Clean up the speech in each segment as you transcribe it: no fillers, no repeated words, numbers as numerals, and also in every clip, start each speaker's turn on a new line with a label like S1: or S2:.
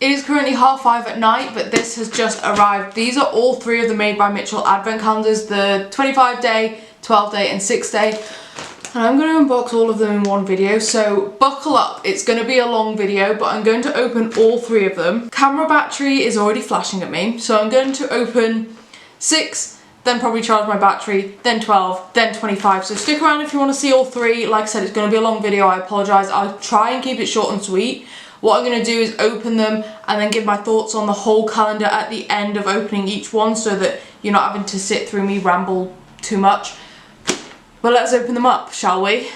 S1: It is currently 5:30 at night, but this has just arrived. These are all 3 of the Made by Mitchell advent calendars, the 25-day, 12-day and 6-day. And I'm going to unbox all of them in one video, so buckle up. It's going to be a long video, but I'm going to open all 3 of them. Camera battery is already flashing at me, so I'm going to open 6, then probably charge my battery, then 12, then 25. So stick around if you want to see all 3. Like I said, it's going to be a long video. I apologise. I'll try and keep it short and sweet. What I'm going to do is open them and then give my thoughts on the whole calendar at the end of opening each one, so that you're not having to sit through me ramble too much. But let's open them up, shall we?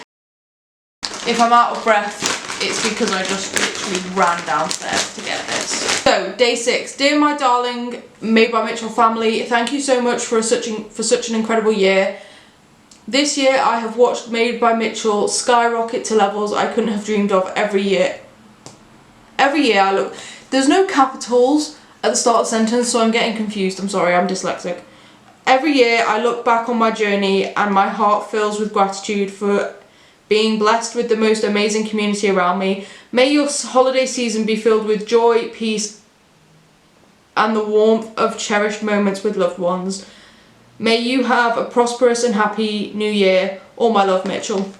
S1: If I'm out of breath, it's because I just literally ran downstairs to get this. So, day 6. Dear my darling Made by Mitchell family, thank you so much for such an incredible year. This year I have watched Made by Mitchell skyrocket to levels I couldn't have dreamed of every year. Every year I look... There's no capitals at the start of the sentence, so I'm getting confused. I'm sorry, I'm dyslexic. Every year I look back on my journey and my heart fills with gratitude for being blessed with the most amazing community around me. May your holiday season be filled with joy, peace and the warmth of cherished moments with loved ones. May you have a prosperous and happy new year. All my love, Mitchell.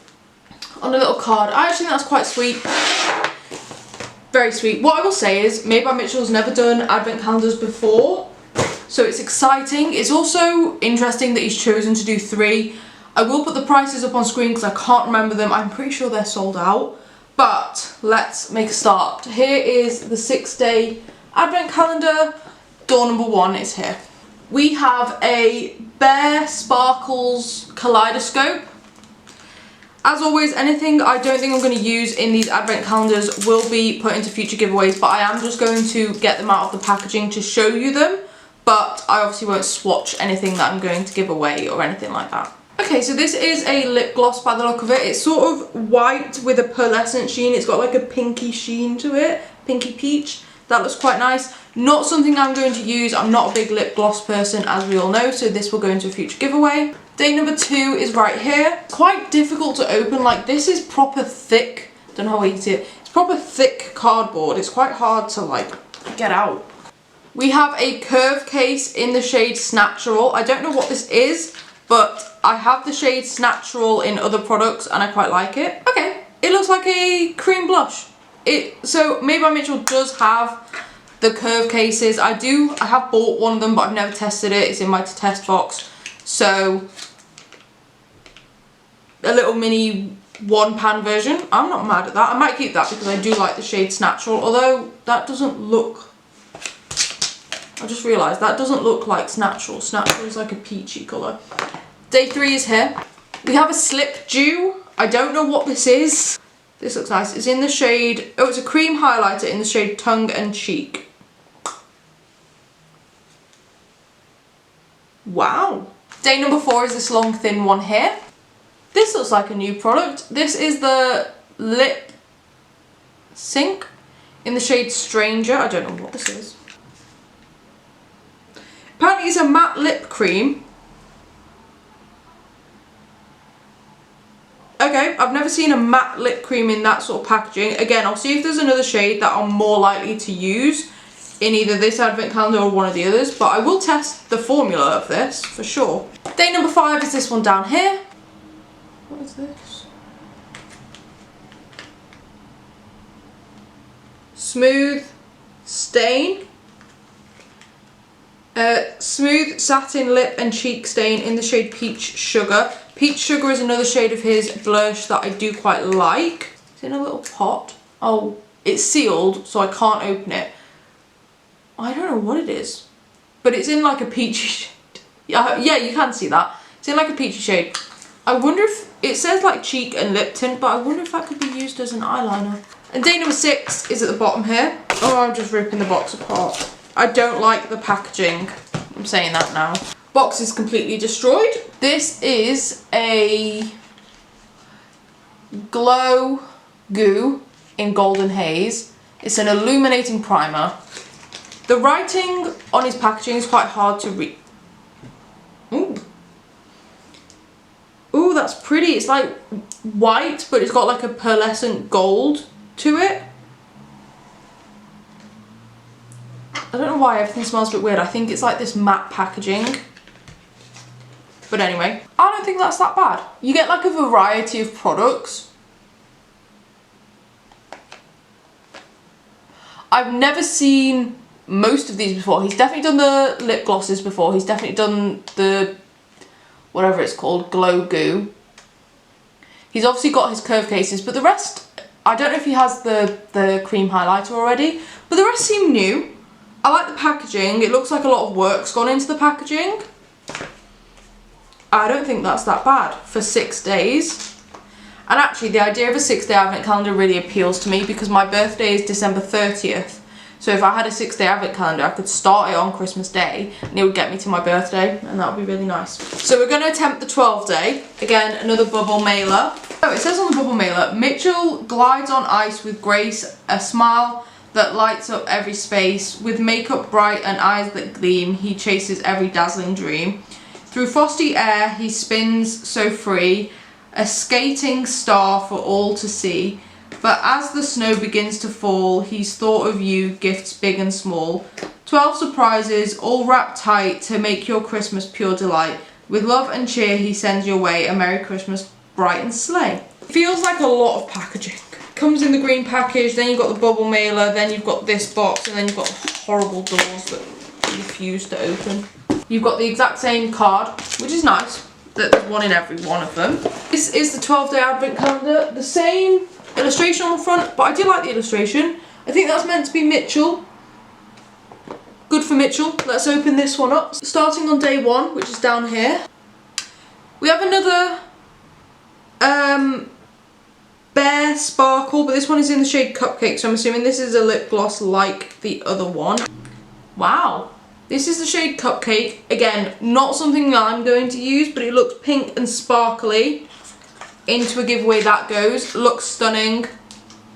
S1: On a little card. I actually think that's quite sweet. Very sweet. What I will say is, Made by Mitchell's never done advent calendars before, so it's exciting. It's also interesting that he's chosen to do 3. I will put the prices up on screen because I can't remember them. I'm pretty sure they're sold out. But let's make a start. Here is the 6-day advent calendar. Door number 1 is here. We have a Bear Sparkles kaleidoscope. As always, anything I don't think I'm going to use in these advent calendars will be put into future giveaways, but I am just going to get them out of the packaging to show you them, but I obviously won't swatch anything that I'm going to give away or anything like that. Okay, so this is a lip gloss by the look of it. It's sort of white with a pearlescent sheen. It's got like a pinky sheen to it, pinky peach. That looks quite nice. Not something I'm going to use. I'm not a big lip gloss person, as we all know, so this will go into a future giveaway. Day number 2 is right here. Quite difficult to open. Like, this is proper thick. Don't know how you see it. It's proper thick cardboard. It's quite hard to like get out. We have a curve case in the shade Snatural. I don't know what this is, but I have the shade Snatural in other products and I quite like it. Okay, it looks like a cream blush. So Made by Mitchell does have the curve cases. I have bought one of them, but I've never tested it. It's in my test box. So a little mini 1-pan version. I'm not mad at that. I might keep that because I do like the shade Snatural, although that doesn't look... I just realised that doesn't look like Snatural. Snatural is like a peachy colour. Day 3 is here. We have a Slip Dew. I don't know what this is. This looks nice. It's in the shade... Oh, it's a cream highlighter in the shade Tongue and Cheek. Wow. Day number 4 is this long thin one here. This looks like a new product. This is the Lip Sync in the shade Stranger. I don't know what this is. Apparently it's a matte lip cream. Okay, I've never seen a matte lip cream in that sort of packaging. Again, I'll see if there's another shade that I'm more likely to use in either this advent calendar or one of the others, but I will test the formula of this for sure. Day number 5 is this one down here. What is this? Smooth Stain. Smooth Satin Lip and Cheek Stain in the shade Peach Sugar. Peach Sugar is another shade of his blush that I do quite like. It's in a little pot. Oh, it's sealed, so I can't open it. I don't know what it is, but it's in like a peachy shade. Yeah, you can see that. It's in like a peachy shade. I wonder if, it says like cheek and lip tint, but I wonder if that could be used as an eyeliner. And day number 6 is at the bottom here. Oh, I'm just ripping the box apart. I don't like the packaging. I'm saying that now. Box is completely destroyed. This is a Glow Goo in Golden Haze. It's an illuminating primer. The writing on his packaging is quite hard to read. Ooh. Ooh, that's pretty. It's like white, but it's got like a pearlescent gold to it. I don't know why everything smells a bit weird. I think it's like this matte packaging. But anyway, I don't think that's that bad. You get like a variety of products. I've never seen most of these before. He's definitely done the lip glosses before. He's definitely done the, whatever it's called, glow goo. He's obviously got his curve cases, but the rest, I don't know if he has the cream highlighter already, but the rest seem new. I like the packaging. It looks like a lot of work's gone into the packaging. I don't think that's that bad for 6 days. And actually the idea of a 6-day advent calendar really appeals to me because my birthday is December 30th. So if I had a 6-day advent calendar, I could start it on Christmas Day and it would get me to my birthday, and that would be really nice. So we're going to attempt the 12-day. Again, another bubble mailer. Oh, it says on the bubble mailer, Mitchell glides on ice with grace, a smile that lights up every space. With makeup bright and eyes that gleam, he chases every dazzling dream. Through frosty air, he spins so free, a skating star for all to see. But as the snow begins to fall, he's thought of you, gifts big and small. 12 surprises, all wrapped tight to make your Christmas pure delight. With love and cheer, he sends your way a Merry Christmas, bright and sleigh. It feels like a lot of packaging. Comes in the green package, then you've got the bubble mailer, then you've got this box, and then you've got horrible doors that refuse to open. You've got the exact same card, which is nice. There's one in every one of them. This is the 12-day advent calendar. The same illustration on the front, but I do like the illustration. I think that's meant to be Mitchell. Good for Mitchell. Let's open this one up. Starting on day 1, which is down here. We have another Bare Sparkle, but this one is in the shade Cupcake, so I'm assuming this is a lip gloss like the other one. Wow. This is the shade Cupcake. Again, not something that I'm going to use, but it looks pink and sparkly. Into a giveaway that goes. Looks stunning.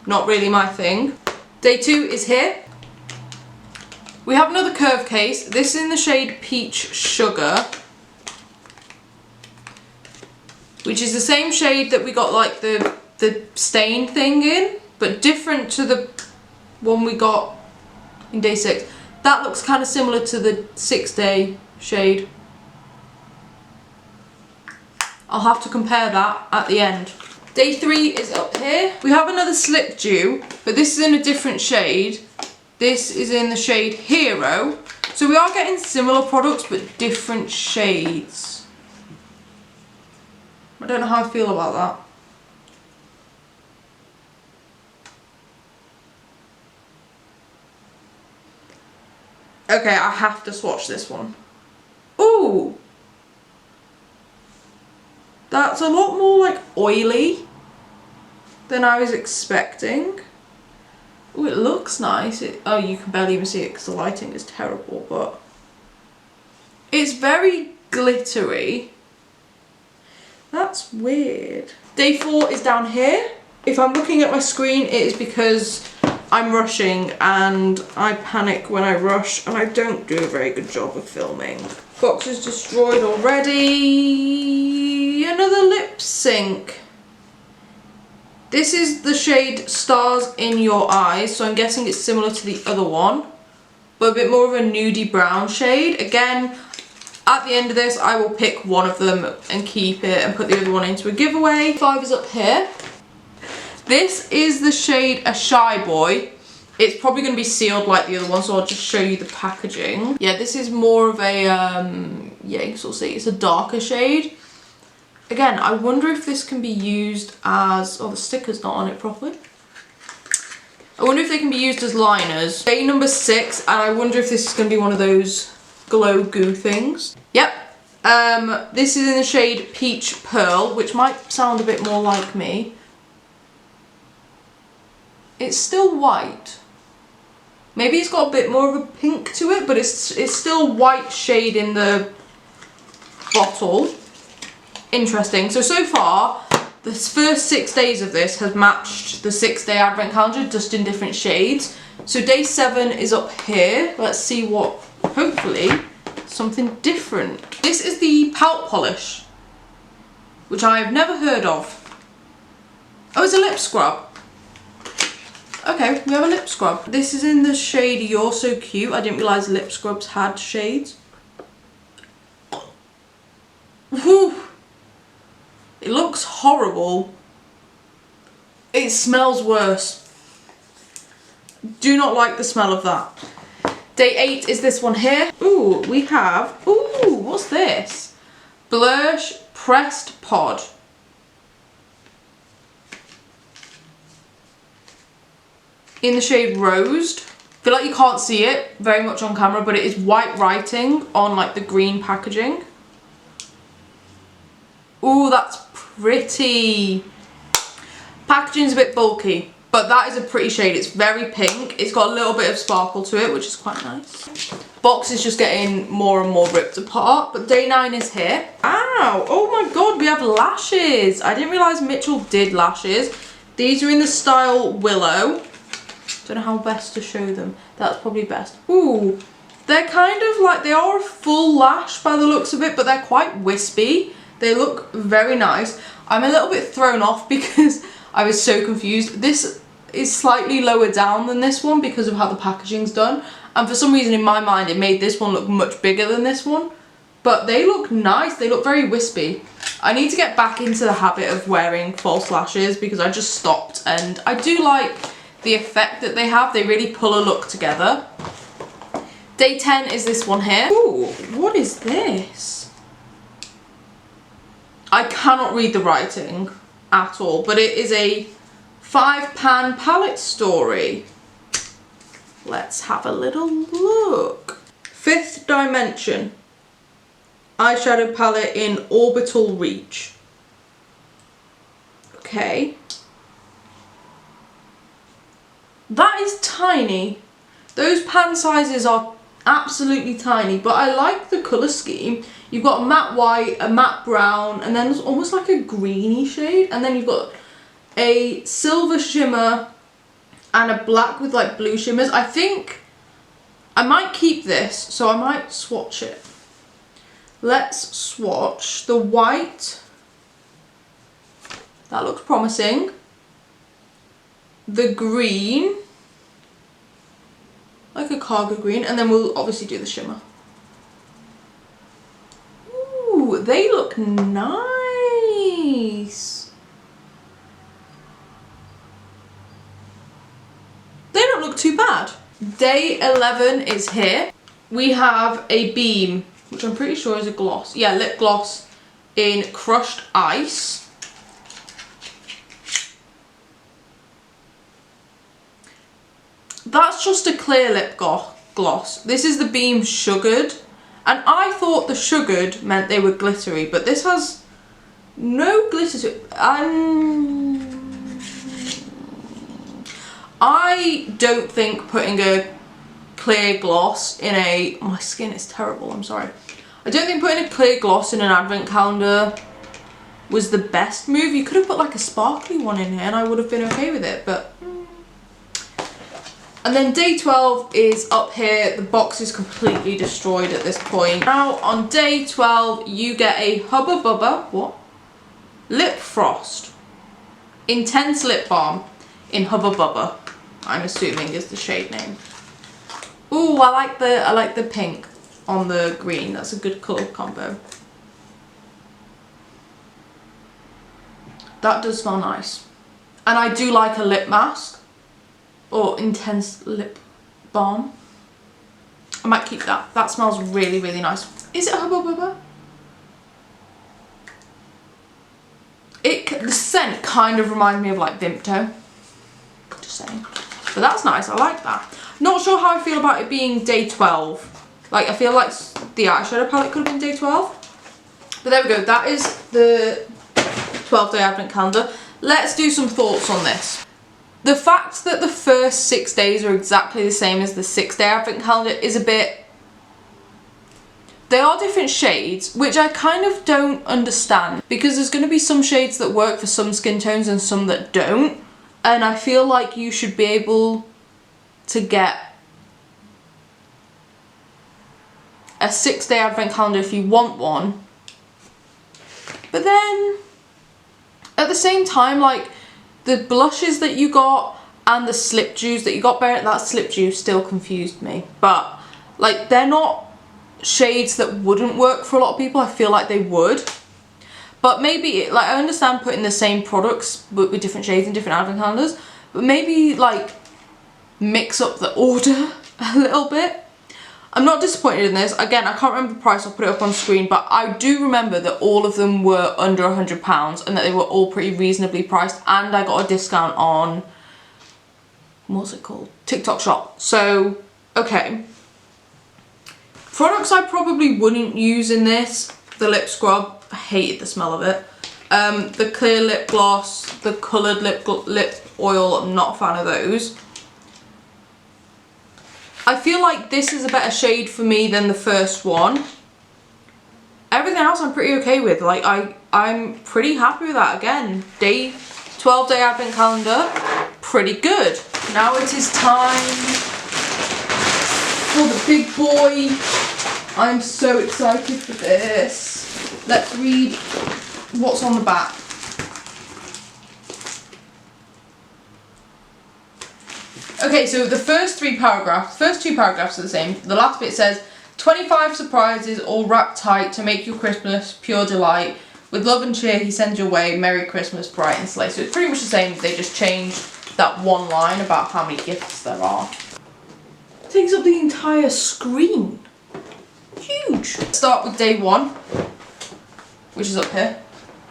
S1: Not really my thing. Day 2 is here. We have another curve case. This is in the shade Peach Sugar, which is the same shade that we got like the stain thing in, but different to the one we got in day 6. That looks kind of similar to the 6-day shade. I'll have to compare that at the end. Day 3 is up here. We have another Slip Dew, but this is in a different shade. This is in the shade Hero. So we are getting similar products, but different shades. I don't know how I feel about that. Okay, I have to swatch this one. Ooh! That's a lot more like oily than I was expecting. Ooh, it looks nice. Oh, you can barely even see it because the lighting is terrible, but it's very glittery. That's weird. Day 4 is down here. If I'm looking at my screen, it is because I'm rushing and I panic when I rush and I don't do a very good job of filming. Box is destroyed already. Another lip sync. This is the shade Stars in Your Eyes, so I'm guessing it's similar to the other one, but a bit more of a nudie brown shade. Again, at the end of this, I will pick one of them and keep it and put the other one into a giveaway. 5 is up here. This is the shade A Shy Boy. It's probably going to be sealed like the other one, so I'll just show you the packaging. Yeah, this is more of a, yeah, you can sort of see it's a darker shade. Again, I wonder if this can be used as, oh, the sticker's not on it properly. I wonder if they can be used as liners. Day number 6, and I wonder if this is going to be one of those glow goo things. Yep. This is in the shade Peach Pearl, which might sound a bit more like me. It's still white. Maybe it's got a bit more of a pink to it, but it's still white shade in the bottle. Interesting. So far, the first 6 days of this has matched the 6-day advent calendar, just in different shades. So day 7 is up here. Let's see what, hopefully, something different. This is the Pout Polish, which I have never heard of. Oh, it's a lip scrub. Okay, we have a lip scrub. This is in the shade You're So Cute. I didn't realise lip scrubs had shades. Whew. It looks horrible. It smells worse. Do not like the smell of that. Day 8 is this one here. Ooh, we have, ooh, what's this? Blush Pressed Pod. In the shade Rosed. I feel like you can't see it very much on camera, but it is white writing on like the green packaging. Ooh, that's pretty. Packaging's a bit bulky, but that is a pretty shade. It's very pink. It's got a little bit of sparkle to it, which is quite nice. Box is just getting more and more ripped apart, but day 9 is here. Ow, oh my god, we have lashes. I didn't realise Mitchell did lashes. These are in the style Willow. Don't know how best to show them. That's probably best. Ooh, they're kind of like, they are a full lash by the looks of it, but they're quite wispy. They look very nice. I'm a little bit thrown off because I was so confused. This is slightly lower down than this one because of how the packaging's done. And for some reason in my mind it made this one look much bigger than this one. But they look nice. They look very wispy. I need to get back into the habit of wearing false lashes because I just stopped. And I do like the effect that they have. They really pull a look together. Day 10 is this one here. Ooh, what is this? I cannot read the writing at all, but it is a 5-pan palette story. Let's have a little look. 5th Dimension eyeshadow palette in Orbital Reach. Okay. That is tiny. Those pan sizes are absolutely tiny, but I like the colour scheme. You've got a matte white, a matte brown, and then there's almost like a greeny shade, and then you've got a silver shimmer and a black with like blue shimmers. I think I might keep this, so I might swatch it. Let's swatch the white. That looks promising. The green, like a cargo green, and then we'll obviously do the shimmer. Ooh, they look nice. They don't look too bad. Day 11 is here. We have a Beam, which I'm pretty sure is a gloss. Yeah, lip gloss in Crushed Ice. That's just a clear lip gloss. This is the Beam Sugared. And I thought the sugared meant they were glittery, but this has no glitter to it. I don't think putting a clear gloss in a... my skin is terrible, I'm sorry. I don't think putting a clear gloss in an advent calendar was the best move. You could have put like a sparkly one in here and I would have been okay with it, but... And then day 12 is up here. The box is completely destroyed at this point. Now on day 12 you get a Hubba Bubba, what? Lip Frost. Intense Lip Balm in Hubba Bubba, I'm assuming is the shade name. Ooh, I like the pink on the green. That's a good colour combo. That does smell nice. And I do like a lip mask. Or intense lip balm. I might keep that. That smells really, really nice. Is it Hubba Bubba? The scent kind of reminds me of like Vimto. Just saying. But that's nice. I like that. Not sure how I feel about it being day 12. Like, I feel like the eyeshadow palette could have been day 12. But there we go. That is the 12-day advent calendar. Let's do some thoughts on this. The fact that the first 6 days are exactly the same as the 6-day advent calendar is a bit... They are different shades, which I kind of don't understand, because there's going to be some shades that work for some skin tones and some that don't, and I feel like you should be able to get a 6-day advent calendar if you want one, but then at the same time, like, the blushes that you got and the slip dews that you got, that slip dew still confused me. But like, they're not shades that wouldn't work for a lot of people. I feel like they would. But maybe, like, I understand putting the same products but with different shades and different advent calendars, but maybe like mix up the order a little bit. I'm not disappointed in this. Again, I can't remember the price, I'll put it up on screen, but I do remember that all of them were under £100 and that they were all pretty reasonably priced, and I got a discount on, what's it called? TikTok Shop. So, okay. Products I probably wouldn't use in this: the lip scrub, I hated the smell of it. The clear lip gloss, the coloured lip oil, I'm not a fan of those. I feel like this is a better shade for me than the first one. Everything else I'm pretty okay with. Like, I'm pretty happy with that. Again, 12-day advent calendar, pretty good. Now it is time for the big boy. I'm so excited for this. Let's read what's on the back. Okay, so the first two paragraphs are the same. The last bit says, 25 surprises all wrapped tight to make your Christmas pure delight. With love and cheer he sends your way, Merry Christmas, bright and sleigh. So it's pretty much the same, they just changed that one line about how many gifts there are. It takes up the entire screen. Huge. Let's start with day one, which is up here.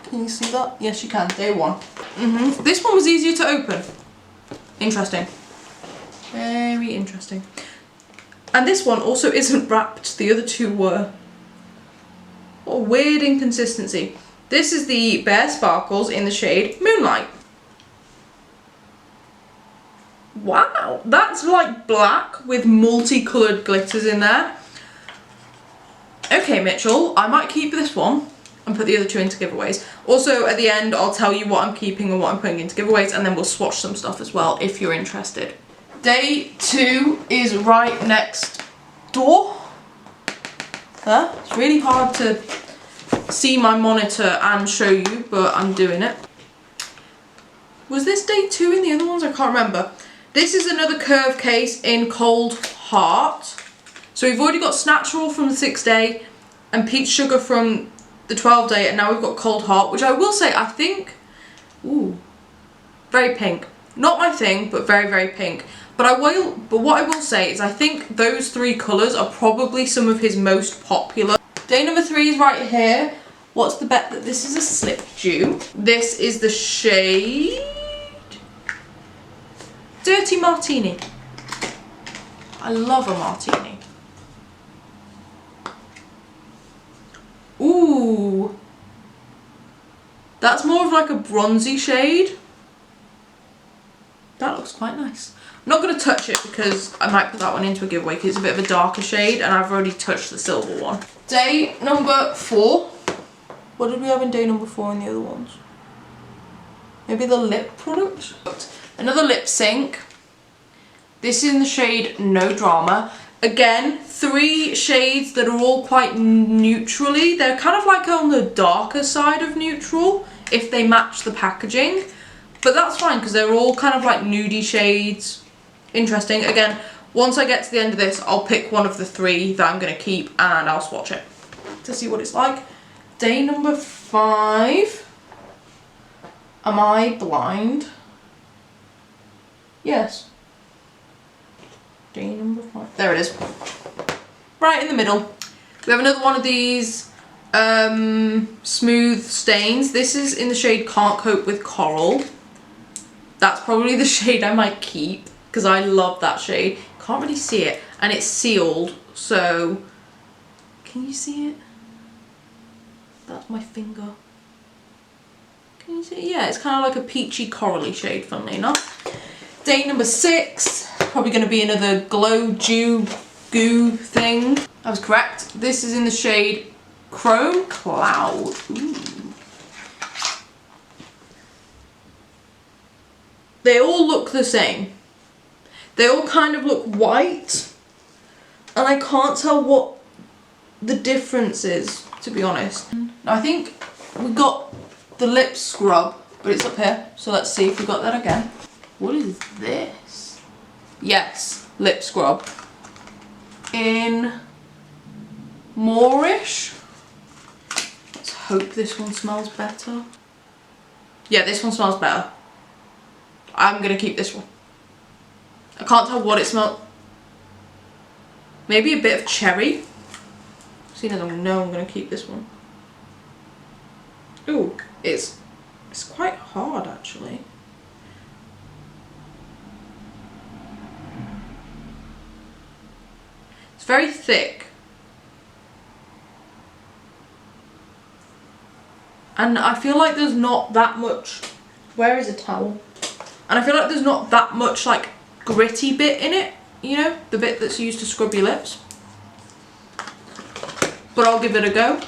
S1: Can you see that? Yes, you can. Day one. This one was easier to open. Interesting. Very interesting. And this one also isn't wrapped. The other two were. What a weird inconsistency. This is the Bare Sparkles in the shade Moonlight. Wow, that's like black with multicoloured glitters in there. Okay, Mitchell, I might keep this one and put the other two into giveaways. Also, at the end, I'll tell you what I'm keeping and what I'm putting into giveaways, and then we'll swatch some stuff as well if you're interested. Day two is right next door. It's really hard to see my monitor and show you, but I'm doing it. Was this day two in the other ones? I can't remember. This is another curve case in Cold Heart. So we've already got Snatcherel from the 6-day and Peach Sugar from the 12-day, and now we've got Cold Heart, which I will say, I think, ooh, very pink. Not my thing, but very, very pink. But what I will say is I think those three colours are probably some of his most popular. Day number 3 is right here. What's the bet that this is a slip dew? This is the shade Dirty Martini. I love a martini. Ooh. That's more of like a bronzy shade. That looks quite nice. I'm not going to touch it because I might put that one into a giveaway because it's a bit of a darker shade and I've already touched the silver one. Day number 4. What did we have in day number 4 in the other ones? Maybe the lip product? Another lip sync. This is in the shade No Drama. Again, 3 shades that are all quite neutrally. They're kind of like on the darker side of neutral if they match the packaging. But that's fine because they're all kind of like nudie shades. Interesting. Again, once I get to the end of this, I'll pick one of the 3 that I'm going to keep and I'll swatch it to see what it's like. Day number 5. Am I blind? Yes. Day number 5. There it is. Right in the middle. We have another one of these smooth stains. This is in the shade Can't Cope with Coral. That's probably the shade I might keep because I love that shade. Can't really see it and it's sealed, so can you see it? That's my finger. Can you see it? Yeah, it's kind of like a peachy corally shade, funnily enough. Day number 6, probably going to be another glow dew goo thing. I was correct. This is in the shade Chrome Cloud. Ooh. They all look the same. They all kind of look white, and I can't tell what the difference is, to be honest. Now I think we got the lip scrub, but it's up here, so let's see if we got that again. What is this? Yes, lip scrub. In Moorish. Let's hope this one smells better. Yeah, this one smells better. I'm gonna keep this one. I can't tell what it smells. Maybe a bit of cherry. Seeing as I know I'm gonna keep this one. Ooh, it's quite hard actually. It's very thick. And I feel like there's not that much. Where is a towel? And I feel like there's not that much like gritty bit in it, you know, the bit that's used to scrub your lips. But I'll give it a go.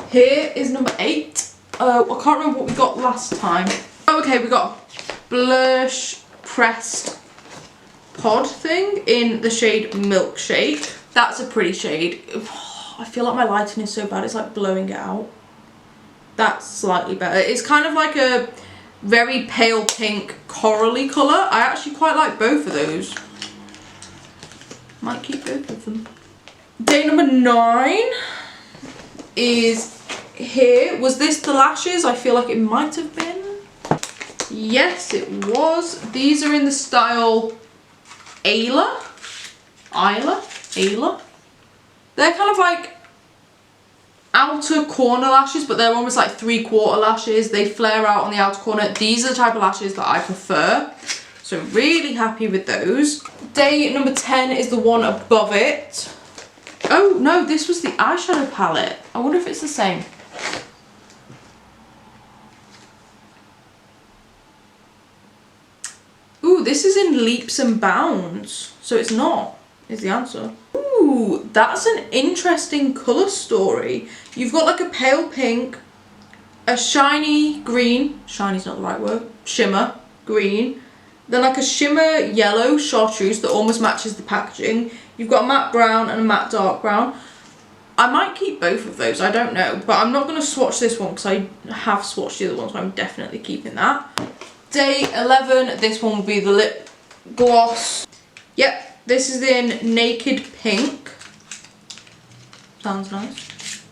S1: Here is number 8. I can't remember what we got last time. Oh, okay, we got blush pressed pod thing in the shade Milkshake. That's a pretty shade. I feel like my lighting is so bad, it's like blowing it out. That's slightly better. It's kind of like a very pale pink corally colour. I actually quite like both of those. Might keep both of them. Day number 9 is here. Was this the lashes? I feel like it might have been. Yes, it was. These are in the style Ayla. They're kind of like outer corner lashes, but they're almost like 3/4 lashes. They flare out on the outer corner. These are the type of lashes that I prefer. So really happy with those. Day number 10 is the one above it. Oh no, this was the eyeshadow palette. I wonder if it's the same. Ooh, this is in leaps and bounds. So it's not, is the answer. Ooh, that's an interesting colour story. You've got like a pale pink, a shiny green, shiny's not the right word, shimmer green, then like a shimmer yellow chartreuse that almost matches the packaging. You've got a matte brown and a matte dark brown. I might keep both of those, I don't know, but I'm not going to swatch this one because I have swatched the other one, so I'm definitely keeping that. Day 11, this one will be the lip gloss. Yep, this is in Naked Pink. Sounds nice.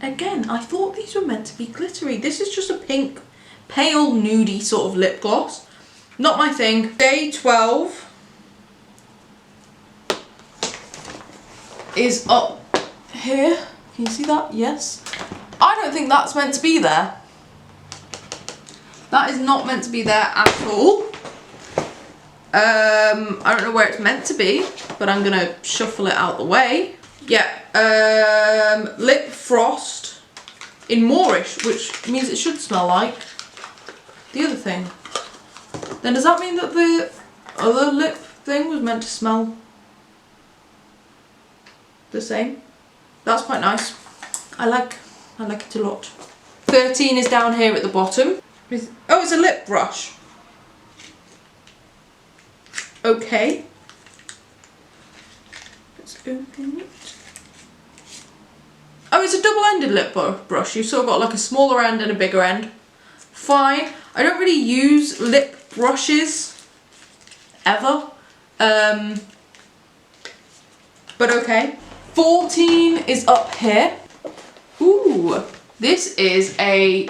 S1: Again, I thought these were meant to be glittery. This is just a pink, pale, nudie sort of lip gloss. Not my thing. Day 12 is up here. Can you see that? Yes. I don't think that's meant to be there. That is not meant to be there at all. I don't know where it's meant to be, but I'm gonna shuffle it out the way. Yeah, lip frost in Moorish, which means it should smell like the other thing. Then does that mean that the other lip thing was meant to smell the same? That's quite nice. I like it a lot. 13 is down here at the bottom. Oh, it's a lip brush. Okay. Let's open it. Oh, it's a double-ended lip brush. You've sort of got like a smaller end and a bigger end. Fine. I don't really use lip brushes ever. But okay. 14 is up here. Ooh, this is a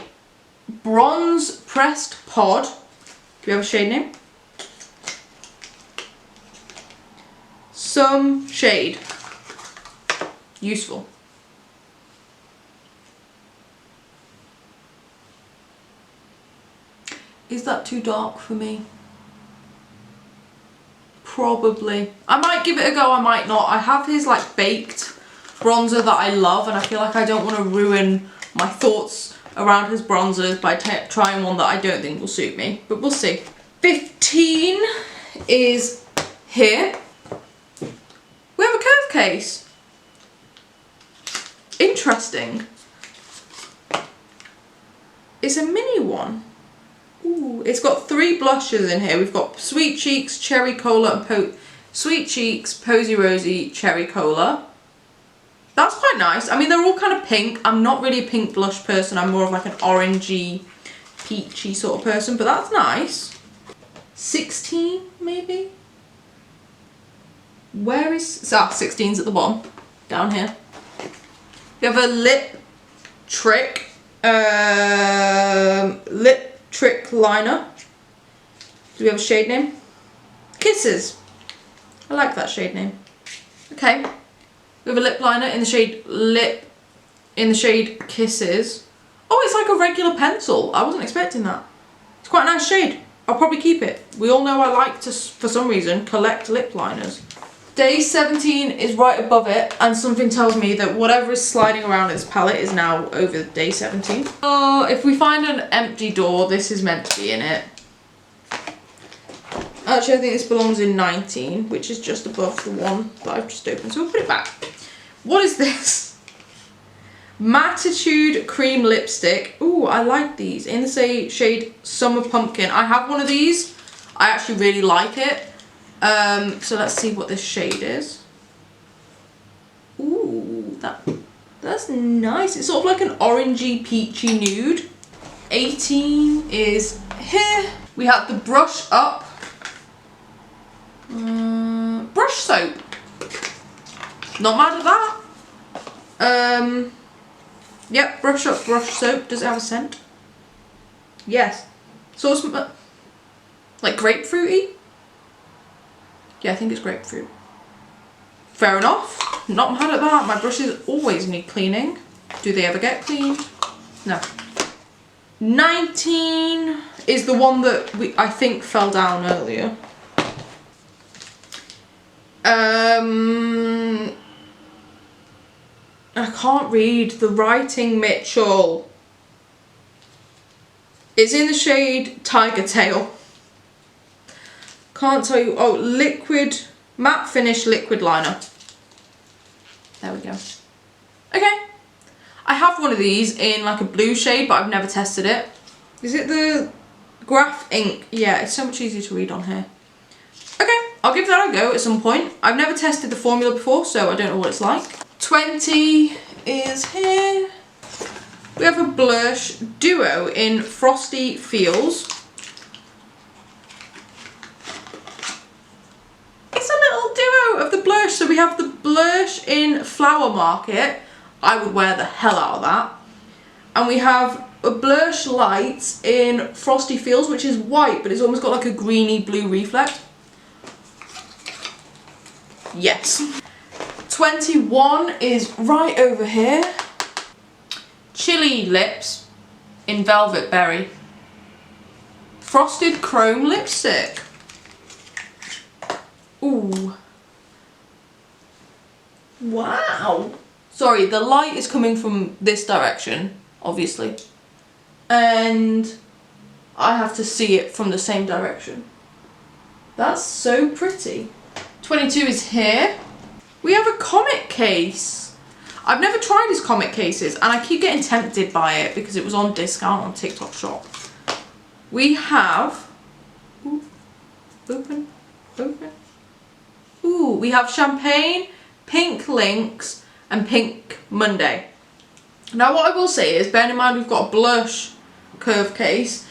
S1: bronze pressed pod. Do you have a shade name? Some shade. Useful. Is that too dark for me? Probably. I might give it a go, I might not. I have his like baked bronzer that I love, and I feel like I don't want to ruin my thoughts around his bronzers by trying one that I don't think will suit me, but we'll see. 15 is here. We have a curve case. Interesting. It's a mini one. Ooh, it's got 3 blushes in here. We've got Sweet Cheeks, Cherry Cola, and Sweet Cheeks, Posy Rosy, Cherry Cola. That's quite nice. I mean, they're all kind of pink. I'm not really a pink blush person. I'm more of like an orangey, peachy sort of person, but that's nice. 16 maybe? Where is, 16's at the bottom, down here. We have a lip trick liner. Do we have a shade name? Kisses. I like that shade name. Okay. We have a lip liner in the shade Kisses. Oh, it's like a regular pencil. I wasn't expecting that. It's quite a nice shade. I'll probably keep it. We all know I like to, for some reason, collect lip liners. Day 17 is right above it, and something tells me that whatever is sliding around its palette is now over day 17. Oh, if we find an empty door, this is meant to be in it. Actually, I think this belongs in 19, which is just above the one that I've just opened. So we'll put it back. What is this? Mattitude cream lipstick. Ooh, I like these. In the shade Summer Pumpkin. I have one of these. I actually really like it. So let's see what this shade is. Ooh, that's nice. It's sort of like an orangey peachy nude. 18 is here. We have the Brush Up brush soap. Not mad at that. Yep, Brush Up brush soap. Does it have a scent? Yes. So it's like grapefruity. Yeah, I think it's grapefruit. Fair enough. Not mad at that. My brushes always need cleaning. Do they ever get cleaned? No. 19 is the one that I think fell down earlier. I can't read the writing, Mitchell. It's in the shade Tiger Tail. Can't tell you. Oh, liquid, matte finish liquid liner. There we go. Okay. I have one of these in like a blue shade, but I've never tested it. Is it the Graph Ink? Yeah, it's so much easier to read on here. Okay, I'll give that a go at some point. I've never tested the formula before, so I don't know what it's like. 20 is here. We have a blush duo in Frosty Feels. It's a little duo of the blush. So we have the blush in Flower Market. I would wear the hell out of that. And we have a blush light in Frosty Feels, which is white, but it's almost got like a greeny blue reflect. Yes. 21 is right over here. Chili Lips in Velvet Berry. Frosted Chrome Lipstick. Ooh. Wow. Sorry, the light is coming from this direction, obviously. And I have to see it from the same direction. That's so pretty. 22 is here. We have a comic case. I've never tried his comic cases and I keep getting tempted by it because it was on discount on TikTok Shop. We have, ooh, open. Ooh, we have Champagne, Pink Lynx and Pink Monday. Now what I will say is, bearing in mind we've got a blush curve case,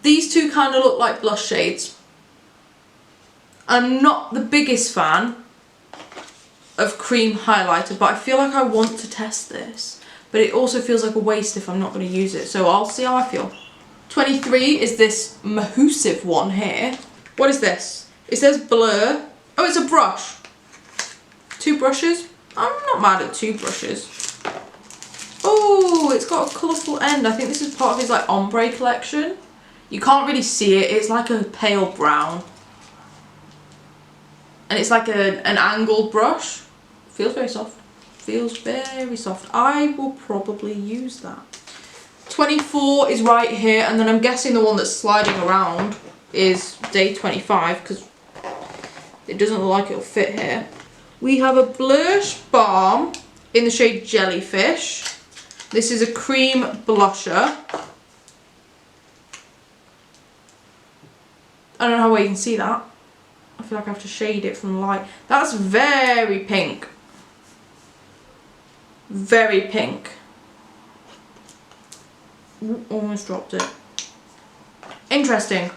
S1: these two kind of look like blush shades. I'm not the biggest fan of cream highlighter, but I feel like I want to test this. But it also feels like a waste if I'm not going to use it, so I'll see how I feel. 23 is this Mahusive one here. What is this? It says Blur. Oh, it's a brush. 2 brushes. I'm not mad at 2 brushes. Oh, it's got a colourful end. I think this is part of his like ombre collection. You can't really see it. It's like a pale brown. And it's like an angled brush. Feels very soft. Feels very soft. I will probably use that. 24 is right here, and then I'm guessing the one that's sliding around is day 25 because it doesn't look like it'll fit here. We have a blush balm in the shade Jellyfish. This is a cream blusher. I don't know how well you can see that. I feel like I have to shade it from the light. That's very pink. Very pink. Ooh, almost dropped it. Interesting.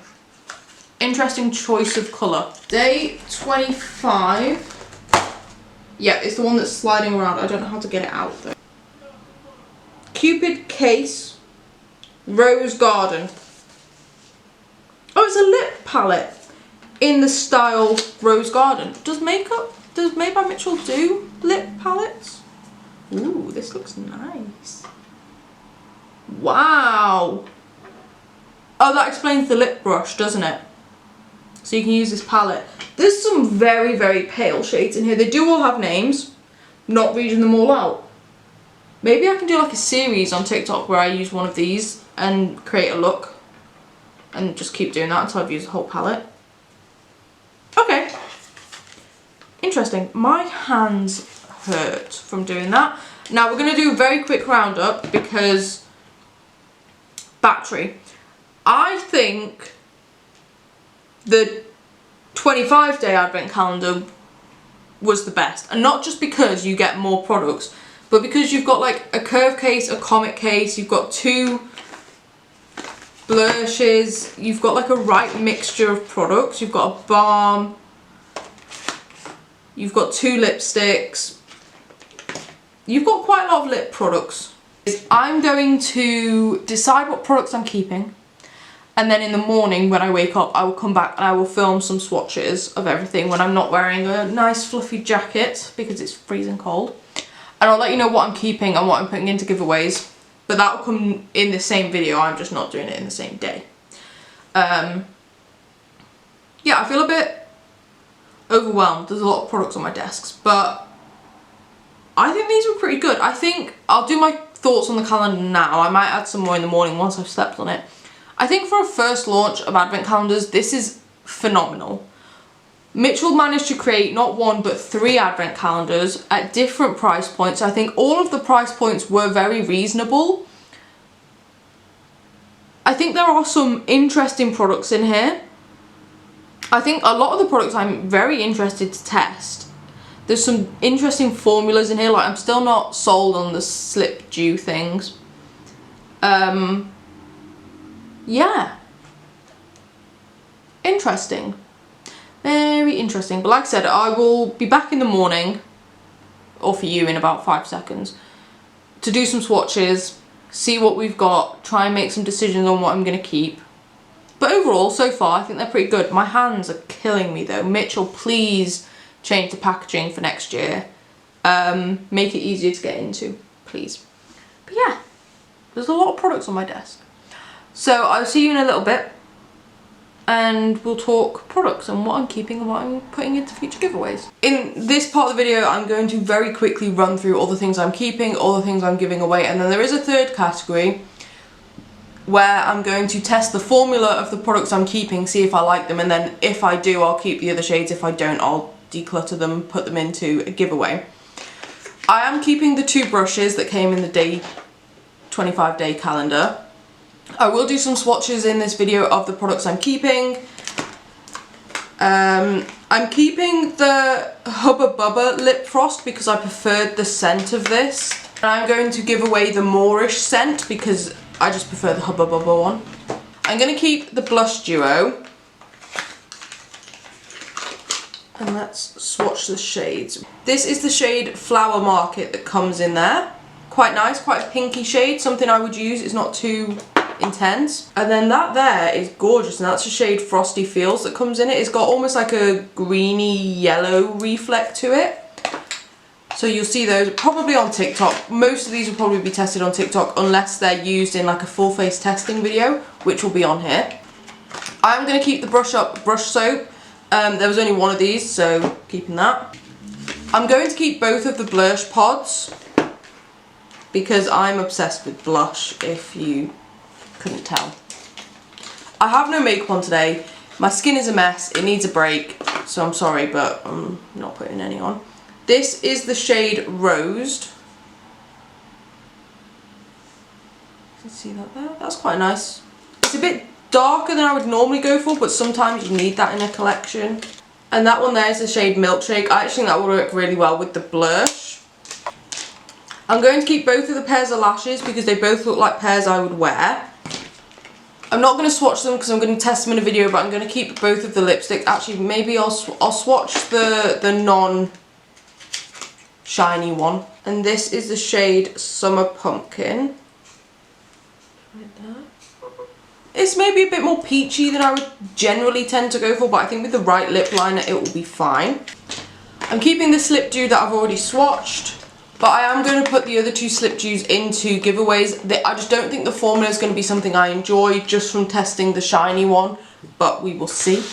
S1: Interesting choice of colour. Day 25. Yeah, it's the one that's sliding around. I don't know how to get it out though. Cupid Case. Rose Garden. Oh, it's a lip palette in the style Rose Garden. Does Made by Mitchell do lip palettes? Ooh, this looks nice. Wow. Oh, that explains the lip brush, doesn't it? So you can use this palette. There's some very, very pale shades in here. They do all have names. Not reading them all out. Maybe I can do like a series on TikTok where I use one of these and create a look. And just keep doing that until I've used the whole palette. Okay. Interesting. My hands hurt from doing that. Now we're going to do a very quick roundup because battery. I think the 25-day advent calendar was the best, and not just because you get more products, but because you've got like a curve case, a comet case, you've got 2 blushes, you've got like a right mixture of products, you've got a balm, you've got 2 lipsticks, you've got quite a lot of lip products. I'm going to decide what products I'm keeping, and then in the morning when I wake up I will come back and I will film some swatches of everything when I'm not wearing a nice fluffy jacket because it's freezing cold. And I'll let you know what I'm keeping and what I'm putting into giveaways. But that will come in the same video, I'm just not doing it in the same day. Yeah, I feel a bit overwhelmed. There's a lot of products on my desks, but I think these were pretty good. I think I'll do my thoughts on the calendar now. I might add some more in the morning once I've slept on it. I think for a first launch of advent calendars, this is phenomenal. Mitchell managed to create not 1 but 3 advent calendars at different price points. I think all of the price points were very reasonable. I think there are some interesting products in here. I think a lot of the products I'm very interested to test. There's some interesting formulas in here, like I'm still not sold on the slip dew things. Yeah. Interesting. Very interesting. But like I said, I will be back in the morning, or for you in about 5 seconds, to do some swatches, see what we've got, try and make some decisions on what I'm going to keep. But overall, so far, I think they're pretty good. My hands are killing me though. Mitchell, please change the packaging for next year. Make it easier to get into, please. But yeah, there's a lot of products on my desk. So I'll see you in a little bit and we'll talk products and what I'm keeping and what I'm putting into future giveaways. In this part of the video, I'm going to very quickly run through all the things I'm keeping, all the things I'm giving away, and then there is a third category where I'm going to test the formula of the products I'm keeping, see if I like them, and then if I do, I'll keep the other shades. If I don't, I'll declutter them, put them into a giveaway. I am keeping the 2 brushes that came in the 25-day calendar. I will do some swatches in this video of the products I'm keeping. I'm keeping the Hubba Bubba Lip Frost because I preferred the scent of this. And I'm going to give away the Moorish scent because I just prefer the Hubba Bubba one. I'm going to keep the Blush Duo. And let's swatch the shades. This is the shade Flower Market that comes in there. Quite nice, quite a pinky shade, something I would use. It's not too intense. And then that there is gorgeous, and that's the shade Frosty Feels that comes in it. It's got almost like a greeny yellow reflect to it. So you'll see those probably on TikTok. Most of these will probably be tested on TikTok unless they're used in like a full face testing video, which will be on here. I'm going to keep the Brush Up brush soap. There was only 1 of these, so keeping that. I'm going to keep both of the blush pods because I'm obsessed with blush, if you couldn't tell. I have no makeup on today. My skin is a mess. It needs a break, so I'm sorry, but I'm not putting any on. This is the shade Rosed. You can see that there. That's quite nice. It's a bit darker than I would normally go for, but sometimes you need that in a collection. And that one there is the shade Milkshake. I actually think that will work really well with the blush. I'm going to keep both of the pairs of lashes because they both look like pairs I would wear. I'm not going to swatch them because I'm going to test them in a video, but I'm going to keep both of the lipsticks. Actually, maybe I'll swatch the non-shiny one. And this is the shade Summer Pumpkin. Right there. It's maybe a bit more peachy than I would generally tend to go for, but I think with the right lip liner it will be fine. I'm keeping the slip dew that I've already swatched, but I am going to put the other two slip dews into giveaways. I just don't think the formula is going to be something I enjoy just from testing the shiny one, but we will see.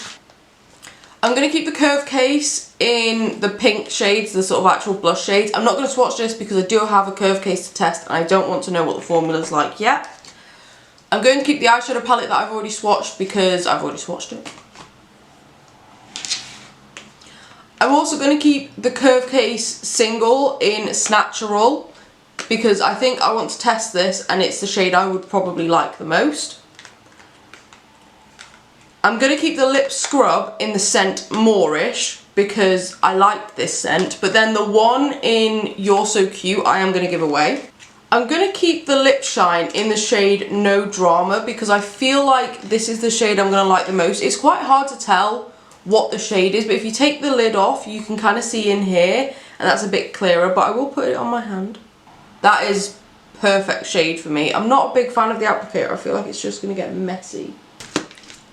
S1: I'm going to keep the curved case in the pink shades, the sort of actual blush shades. I'm not going to swatch this because I do have a curved case to test and I don't want to know what the formula is like yet. I'm going to keep the eyeshadow palette that I've already swatched because I've already swatched it. I'm also going to keep the curved case single in Snatcheral because I think I want to test this and it's the shade I would probably like the most. I'm going to keep the lip scrub in the scent Moorish because I like this scent, but then the one in You're So Cute I am going to give away. I'm going to keep the lip shine in the shade No Drama because I feel like this is the shade I'm going to like the most. It's quite hard to tell what the shade is, but if you take the lid off you can kind of see in here and that's a bit clearer, but I will put it on my hand. That is perfect shade for me. I'm not a big fan of the applicator. I feel like it's just going to get messy.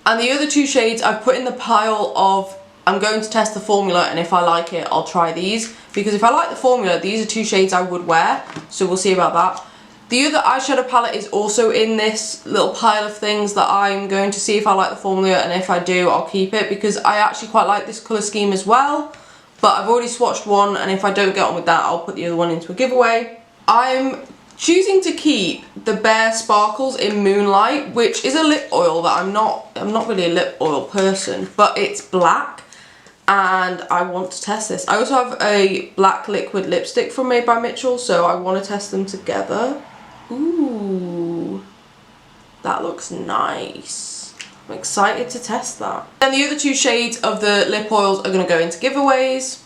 S1: And the other two shades I've put in the pile of I'm going to test the formula and if I like it I'll try these, because if I like the formula these are two shades I would wear, so we'll see about that. The other eyeshadow palette is also in this little pile of things that I'm going to see if I like the formula, and if I do I'll keep it because I actually quite like this colour scheme as well, but I've already swatched one and if I don't get on with that I'll put the other one into a giveaway. I'm choosing to keep the Bare Sparkles in Moonlight, which is a lip oil that I'm not really a lip oil person, but it's black and I want to test this. I also have a black liquid lipstick from Made by Mitchell, so I want to test them together. Ooh, that looks nice. I'm excited to test that. Then the other two shades of the lip oils are going to go into giveaways.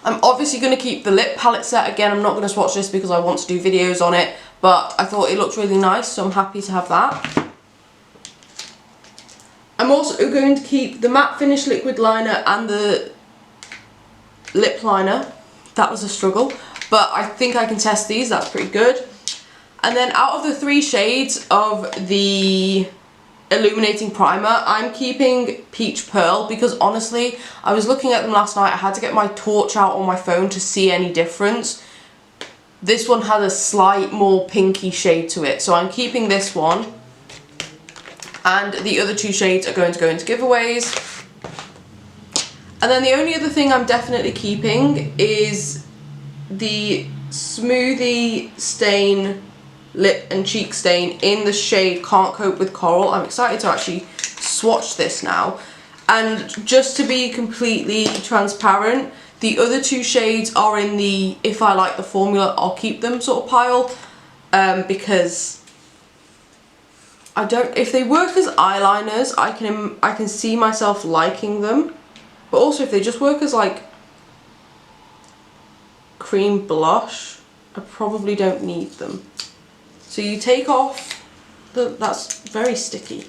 S1: I'm obviously going to keep the lip palette set. Again, I'm not going to swatch this because I want to do videos on it, but I thought it looked really nice, so I'm happy to have that. I'm also going to keep the matte finish liquid liner and the lip liner. That was a struggle, but I think I can test these. That's pretty good. And then out of the three shades of the illuminating primer, I'm keeping Peach Pearl because honestly I was looking at them last night. I had to get my torch out on my phone to see any difference. This one had a slight more pinky shade to it, so I'm keeping this one, and the other two shades are going to go into giveaways. And then the only other thing I'm definitely keeping is the Smoothie Stain Lip and Cheek Stain in the shade Can't Cope with Coral. I'm excited to actually swatch this now. And just to be completely transparent, the other two shades are in the if I like the formula I'll keep them sort of pile, because I don't, if they work as eyeliners I can see myself liking them, but also if they just work as like cream blush I probably don't need them. So you take off that's very sticky.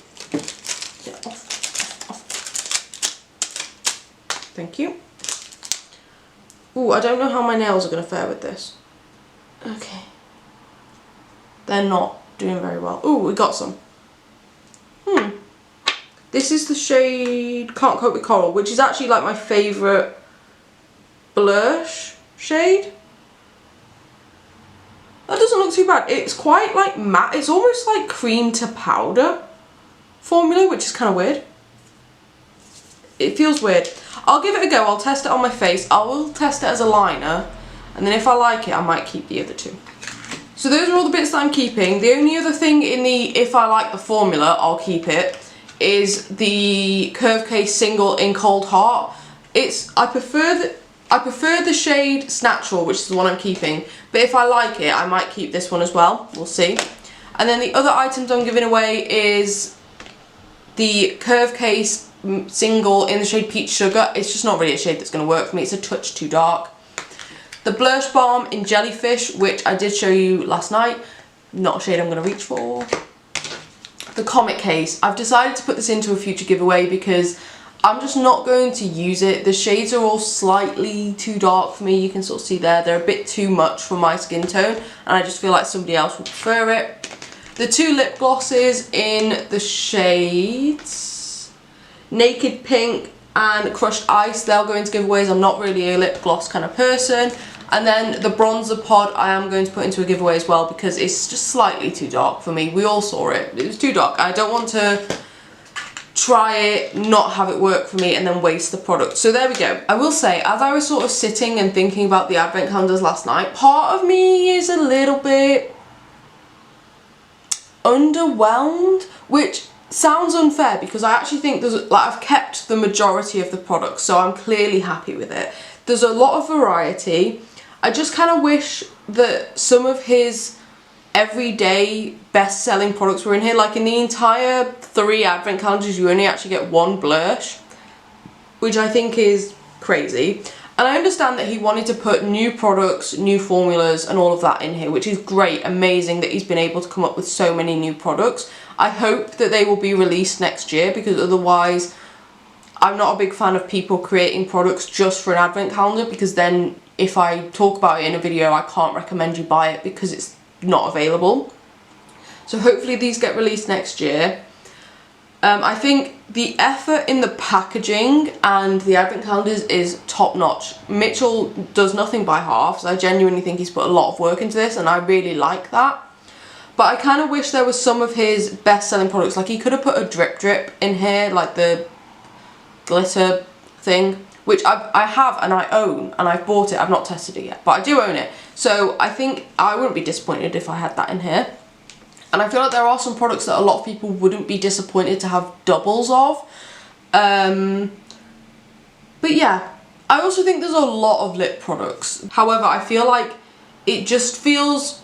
S1: Get off. Thank you. Ooh, I don't know how my nails are going to fare with this. Okay. They're not doing very well. Ooh, we got some. This is the shade Can't Cope with Coral, which is actually like my favourite blush shade. That doesn't look too bad. It's quite like matte. It's almost like cream to powder formula, which is kind of weird. It feels weird. I'll give it a go. I'll test it on my face. I will test it as a liner, and then if I like it I might keep the other two. So those are all the bits that I'm keeping. The only other thing in the if I like the formula I'll keep it is the Curve Case Single in Cold Heart. I prefer the shade Snatcheral, which is the one I'm keeping, but if I like it I might keep this one as well. We'll see. And then the other items I'm giving away is the Curve Case Single in the shade Peach Sugar. It's just not really a shade that's going to work for me. It's a touch too dark. The Blush Balm in Jellyfish, which I did show you last night. Not a shade I'm going to reach for. the comic case. I've decided to put this into a future giveaway because I'm just not going to use it. The shades are all slightly too dark for me. You can sort of see there, they're a bit too much for my skin tone, and I just feel like somebody else would prefer it. The two lip glosses in the shades Naked Pink and Crushed Ice, they'll go into giveaways. I'm not really a lip gloss kind of person. And then the bronzer pod I am going to put into a giveaway as well because it's just slightly too dark for me. We all saw it. It was too dark. I don't want to try it, not have it work for me, and then waste the product. So there we go. I will say, as I was sort of sitting and thinking about the advent calendars last night, part of me is a little bit underwhelmed, which sounds unfair because I actually think there's, like, I've kept the majority of the products, so I'm clearly happy with it. There's a lot of variety. I just kind of wish that some of his everyday best-selling products were in here. Like in the entire 3 advent calendars, you only actually get 1 blush, which I think is crazy. And I understand that he wanted to put new products, new formulas and all of that in here, which is great, amazing that he's been able to come up with so many new products. I hope that they will be released next year because otherwise I'm not a big fan of people creating products just for an advent calendar, because then if I talk about it in a video I can't recommend you buy it because it's not available. So hopefully these get released next year. I think the effort in the packaging and the advent calendars is top notch. Mitchell does nothing by halves. I genuinely think he's put a lot of work into this and I really like that. But I kind of wish there was some of his best selling products. Like he could have put a drip drip in here, like the glitter thing, which I have and I own and I've bought it. I've not tested it yet, but I do own it. So I think I wouldn't be disappointed if I had that in here. And I feel like there are some products that a lot of people wouldn't be disappointed to have doubles of. But yeah, I also think there's a lot of lip products. However, I feel like it just feels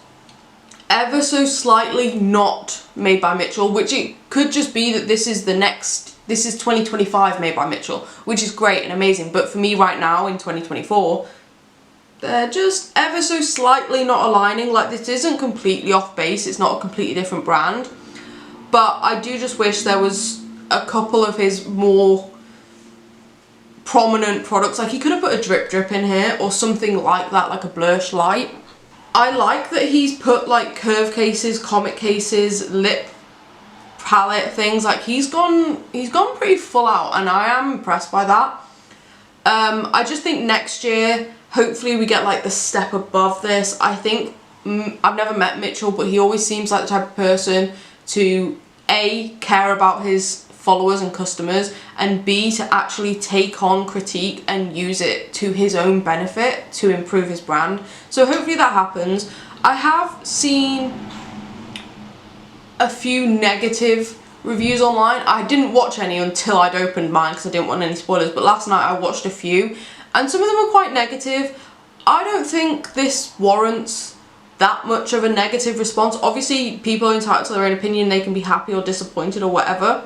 S1: ever so slightly not made by Mitchell, which it could just be that this is 2025 made by Mitchell, which is great and amazing. But for me right now in 2024, they're just ever so slightly not aligning. Like this isn't completely off base, it's not a completely different brand, but I do just wish there was a couple of his more prominent products. Like he could have put a drip drip in here or something like that, like a blush light. I like that he's put like curve cases, comic cases, lip palette things. Like he's gone pretty full out and I am impressed by that. I just think next year hopefully we get like the step above this. I think, I've never met Mitchell, but he always seems like the type of person to A, care about his followers and customers, and B, to actually take on critique and use it to his own benefit to improve his brand. So hopefully that happens. I have seen a few negative reviews online. I didn't watch any until I'd opened mine because I didn't want any spoilers, but last night I watched a few and some of them were quite negative. I don't think this warrants that much of a negative response. Obviously people are entitled to their own opinion, they can be happy or disappointed or whatever,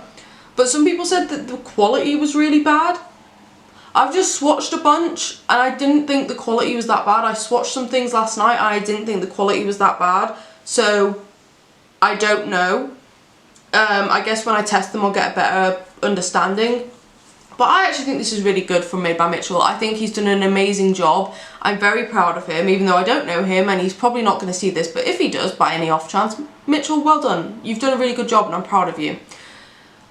S1: but some people said that the quality was really bad. I've just swatched a bunch and I didn't think the quality was that bad. I swatched some things last night and I didn't think the quality was that bad, so I don't know. I guess when I test them I'll get a better understanding. But I actually think this is really good from Made by Mitchell. I think he's done an amazing job. I'm very proud of him, even though I don't know him and he's probably not going to see this, but if he does by any off chance, Mitchell, well done. You've done a really good job and I'm proud of you.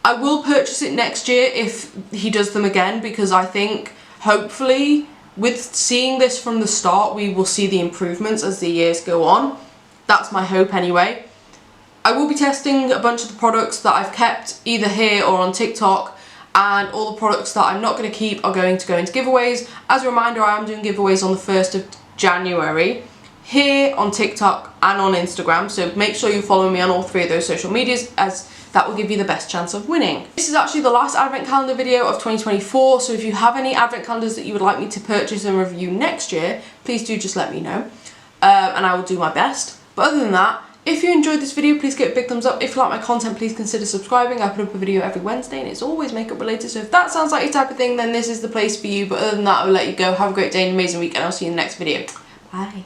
S1: I will purchase it next year if he does them again, because I think hopefully with seeing this from the start we will see the improvements as the years go on. That's my hope anyway. I will be testing a bunch of the products that I've kept either here or on TikTok, and all the products that I'm not going to keep are going to go into giveaways. As a reminder, I am doing giveaways on the 1st of January here on TikTok and on Instagram, so make sure you follow me on all 3 of those social medias, as that will give you the best chance of winning. This is actually the last advent calendar video of 2024, so if you have any advent calendars that you would like me to purchase and review next year, please do just let me know, and I will do my best. But other than that, if you enjoyed this video, please give it a big thumbs up. If you like my content, please consider subscribing. I put up a video every Wednesday and it's always makeup related, so if that sounds like your type of thing, then this is the place for you. But other than that, I will let you go. Have a great day and amazing week, and I'll see you in the next video. Bye.